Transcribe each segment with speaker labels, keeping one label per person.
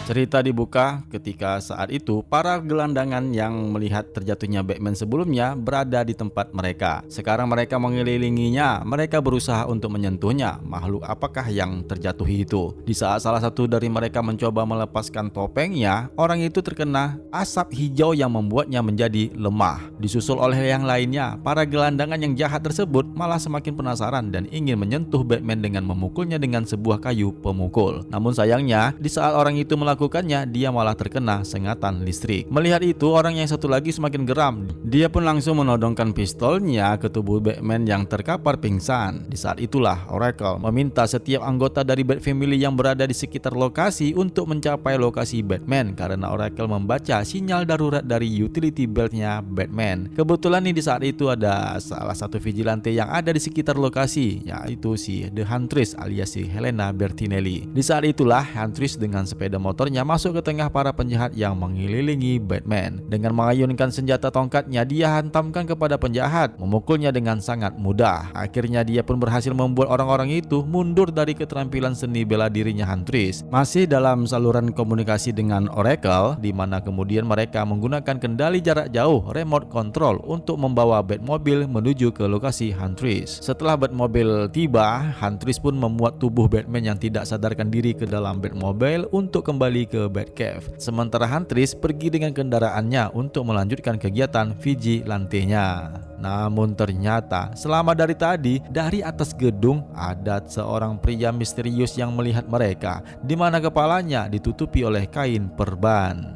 Speaker 1: Cerita dibuka ketika saat itu para gelandangan yang melihat terjatuhnya Batman sebelumnya berada di tempat mereka. Sekarang mereka mengelilinginya, mereka berusaha untuk menyentuhnya. Makhluk apakah yang terjatuh itu? Di saat salah satu dari mereka mencoba melepaskan topengnya, orang itu terkena asap hijau yang membuatnya menjadi lemah. Disusul oleh yang lainnya, para gelandangan yang jahat tersebut malah semakin penasaran dan ingin menyentuh Batman dengan memukulnya dengan sebuah kayu pemukul. Namun sayangnya, di saat orang itu melakukannya, dia malah terkena sengatan listrik. Melihat itu, orang yang satu lagi semakin geram. Dia pun langsung menodongkan pistolnya ke tubuh Batman yang terkapar pingsan. Di saat itulah Oracle meminta setiap anggota dari Bat Family yang berada di sekitar lokasi untuk mencapai lokasi Batman karena Oracle membaca sinyal darurat dari utility beltnya Batman. Kebetulan nih di saat itu ada salah satu vigilante yang ada di sekitar lokasi, yaitu si The Huntress alias si Helena Bertinelli. Di saat itulah Huntress dengan sepeda motornya masuk ke tengah para penjahat yang mengelilingi Batman. Dengan mengayunkan senjata tongkatnya, dia hantamkan kepada penjahat, memukulnya dengan sangat mudah. Akhirnya dia pun berhasil membuat orang-orang itu mundur dari keterampilan seni bela dirinya Huntress. Masih dalam saluran komunikasi dengan Oracle, di mana kemudian mereka menggunakan kendali jarak jauh remote control untuk membawa Batmobile menuju ke lokasi Huntress. Setelah Batmobile tiba, Huntress pun memuat tubuh Batman yang tidak sadarkan diri ke dalam Batmobile untuk kembali ke Batcave. Sementara Huntress pergi dengan kendaraannya untuk melanjutkan kegiatan vigilantenya. Namun ternyata selama dari tadi, dari atas gedung ada seorang pria misterius yang melihat mereka, di mana kepalanya ditutupi oleh kain perban.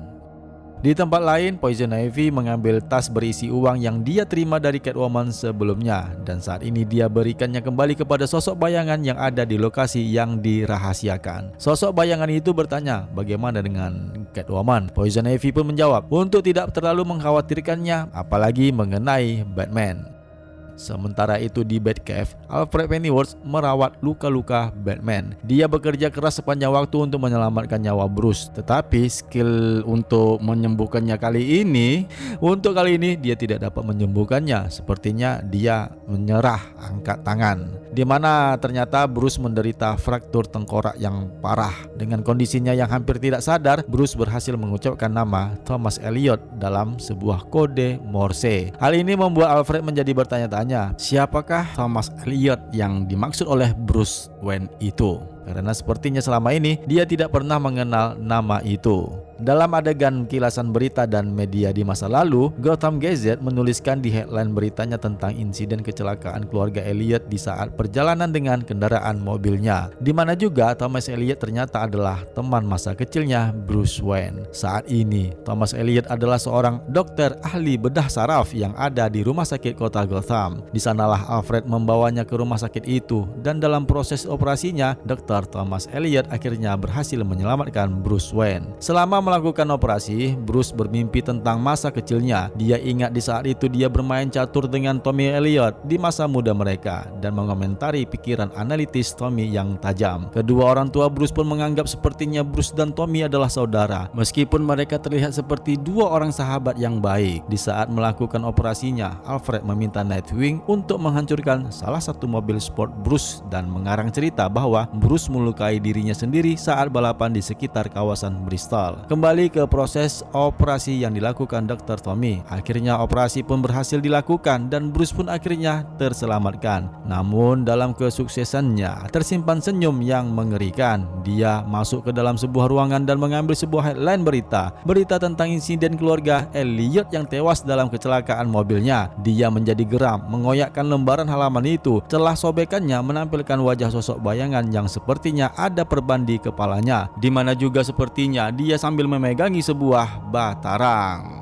Speaker 1: Di tempat lain, Poison Ivy mengambil tas berisi uang yang dia terima dari Catwoman sebelumnya, dan saat ini dia berikannya kembali kepada sosok bayangan yang ada di lokasi yang dirahasiakan. Sosok bayangan itu bertanya, bagaimana dengan Catwoman? Poison Ivy pun menjawab untuk tidak terlalu mengkhawatirkannya, apalagi mengenai Batman. Sementara itu di Batcave, Alfred Pennyworth merawat luka-luka Batman. Dia bekerja keras sepanjang waktu untuk menyelamatkan nyawa Bruce, tetapi skill untuk menyembuhkannya kali ini dia tidak dapat menyembuhkannya. Sepertinya dia menyerah angkat tangan. Di mana ternyata Bruce menderita fraktur tengkorak yang parah. Dengan kondisinya yang hampir tidak sadar, Bruce berhasil mengucapkan nama Thomas Elliot dalam sebuah kode Morse. Hal ini membuat Alfred menjadi bertanya-tanya, siapakah Thomas Elliot yang dimaksud oleh Bruce Wayne itu? Karena sepertinya selama ini dia tidak pernah mengenal nama itu. Dalam adegan kilasan berita dan media di masa lalu, Gotham Gazette menuliskan di headline beritanya tentang insiden kecelakaan keluarga Elliot di saat perjalanan dengan kendaraan mobilnya, di mana juga Thomas Elliot ternyata adalah teman masa kecilnya Bruce Wayne. Saat ini, Thomas Elliot adalah seorang dokter ahli bedah saraf yang ada di rumah sakit kota Gotham. Di sanalah Alfred membawanya ke rumah sakit itu, dan dalam proses operasinya, Dr. Thomas Elliot akhirnya berhasil menyelamatkan Bruce Wayne. Selama melakukan operasi, Bruce bermimpi tentang masa kecilnya. Dia ingat di saat itu dia bermain catur dengan Tommy Elliot di masa muda mereka dan mengomentari pikiran analitis Tommy yang tajam. Kedua orang tua Bruce pun menganggap sepertinya Bruce dan Tommy adalah saudara, meskipun mereka terlihat seperti dua orang sahabat yang baik. Di saat melakukan operasinya, Alfred meminta Nightwing untuk menghancurkan salah satu mobil sport Bruce dan mengarang cerita bahwa Bruce melukai dirinya sendiri saat balapan di sekitar kawasan Bristol. Kembali ke proses operasi yang dilakukan Dr. Tommy. Akhirnya operasi pun berhasil dilakukan dan Bruce pun akhirnya terselamatkan. Namun dalam kesuksesannya tersimpan senyum yang mengerikan. Dia masuk ke dalam sebuah ruangan dan mengambil sebuah headline berita tentang insiden keluarga Elliot yang tewas dalam kecelakaan mobilnya. Dia menjadi geram, mengoyakkan lembaran halaman itu. Celah sobekannya menampilkan wajah sosok bayangan yang sepertinya ada perban di kepalanya, di mana juga sepertinya dia sambil memegangi sebuah batarang.